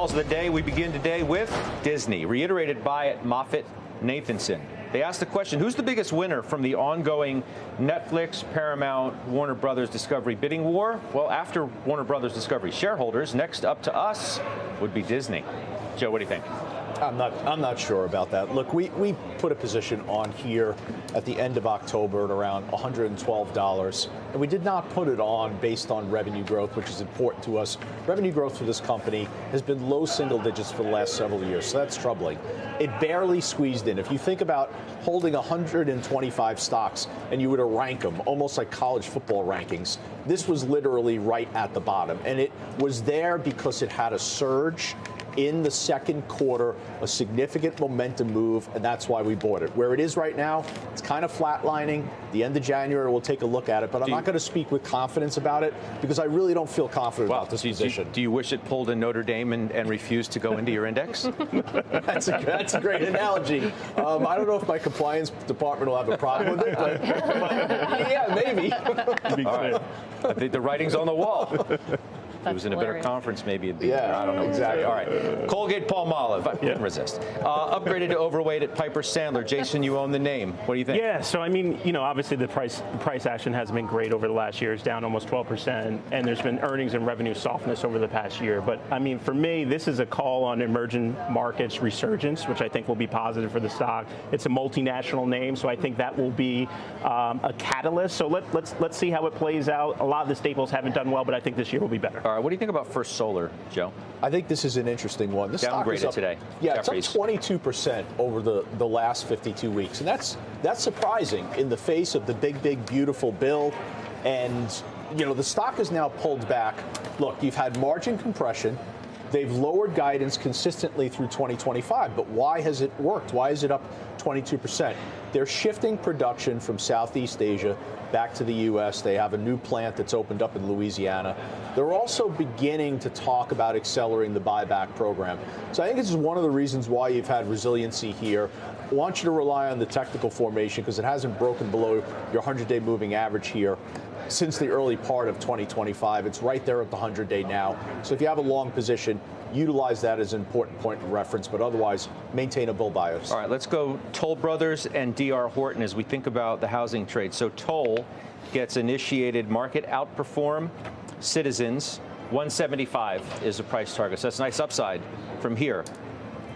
calls of the day. We begin today with Disney, reiterated by Moffett-Nathanson. They asked the question, who's the biggest winner from the ongoing Netflix, Paramount, Warner Brothers Discovery bidding war? Well, after Warner Brothers Discovery shareholders, next up to us would be Disney. Joe, what do you think? I'm not sure about that. Look, we put a position on here at the end of October at around $112, and we did not put it on based on revenue growth, which is important to us. Revenue growth for this company has been low single digits for the last several years, so that's troubling. It barely squeezed in. If you think about holding 125 stocks and you were to rank them, almost like college football rankings, this was literally right at the bottom, and it was there because it had a surge in the second quarter, a significant momentum move, and that's why we bought it. Where it is right now, it's kind of flatlining. The end of January, we'll take a look at it, but I'm not going to speak with confidence about it because I really don't feel confident about this position. Do you wish it pulled in Notre Dame and refused to go into your index? That's a great analogy. I don't know if my compliance department will have a problem with it, but yeah, maybe. All right. I think the writing's on the wall. If it was in a better conference, maybe it'd be better. I don't know. Exactly. All right. Colgate-Palmolive. I couldn't resist. Upgraded to overweight at Piper Sandler. Jason, you own the name. What do you think? Yeah, so I mean, obviously the price action hasn't been great over the last year. It's down almost 12%, and there's been earnings and revenue softness over the past year. But I mean, for me, this is a call on emerging markets resurgence, which I think will be positive for the stock. It's a multinational name, so I think that will be a catalyst. So let's see how it plays out. A lot of the staples haven't done well, but I think this year will be better. All right, what do you think about First Solar, Joe? I think this is an interesting one. This stock is downgraded up, today. Yeah, Jeffries. it's up 22% over the last 52 weeks, and that's surprising in the face of the big, beautiful bill. And the stock is now pulled back. Look, you've had margin compression. They've lowered guidance consistently through 2025, but why has it worked? Why is it up 22%? They're shifting production from Southeast Asia back to the U.S. They have a new plant that's opened up in Louisiana. They're also beginning to talk about accelerating the buyback program. So I think this is one of the reasons why you've had resiliency here. I want you to rely on the technical formation because it hasn't broken below your 100-day moving average here since the early part of 2025. It's right there at the 100-day now. So if you have a long position, utilize that as an important point of reference, but otherwise maintain a bull bias. All right, let's go Toll Brothers and D.R. Horton as we think about the housing trade. So Toll gets initiated market outperform. Citizens, 175 is the price target. So that's a nice upside from here.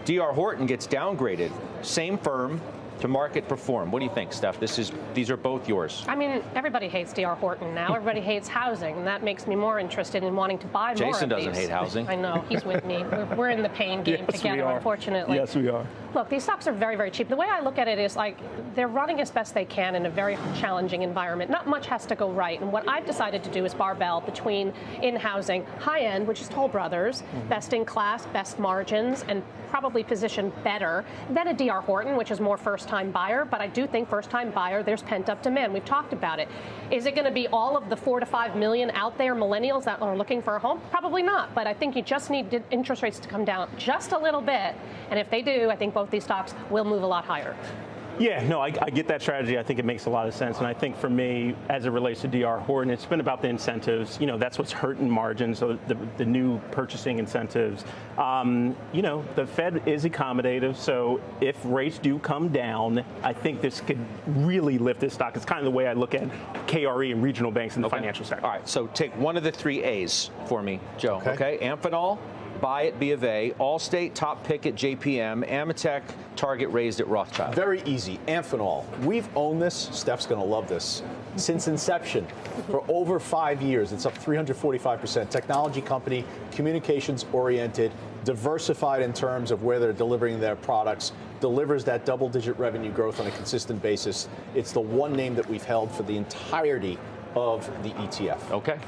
D.R. Horton gets downgraded. Same firm to market perform. What do you think, Steph? These are both yours. I mean, everybody hates D.R. Horton now. Everybody hates housing, and that makes me more interested in wanting to buy more of these. Jason doesn't hate housing. I know. He's with me. We're in the pain game together, unfortunately. Yes, we are. Look, these stocks are very, very cheap. The way I look at it is like they're running as best they can in a very challenging environment. Not much has to go right. And what I've decided to do is barbell between in housing, high end, which is Toll Brothers, best in class, best margins, and probably positioned better than a D.R. Horton, which is more first-time buyer. But I do think first-time buyer, there's pent-up demand. We've talked about it. Is it going to be all of the 4 to 5 million out there millennials that are looking for a home? Probably not. But I think you just need interest rates to come down just a little bit. And if they do, I think both these stocks will move a lot higher. Yeah, no, I get that strategy. I think it makes a lot of sense. And I think for me, as it relates to D.R. Horton, it's been about the incentives. That's what's hurting margins, so the new purchasing incentives. The Fed is accommodative. So if rates do come down, I think this could really lift this stock. It's kind of the way I look at KRE and regional banks in the financial sector. All right, so take one of the 3 A's for me, Joe. Okay? Amphenol, buy at B of A, Allstate, top pick at JPM, Ametek, target raised at Rothschild. Very easy. Amphenol. We've owned this. Steph's going to love this. Since inception, for over 5 years, it's up 345%. Technology company, communications oriented, diversified in terms of where they're delivering their products, delivers that double-digit revenue growth on a consistent basis. It's the one name that we've held for the entirety of the ETF. Okay.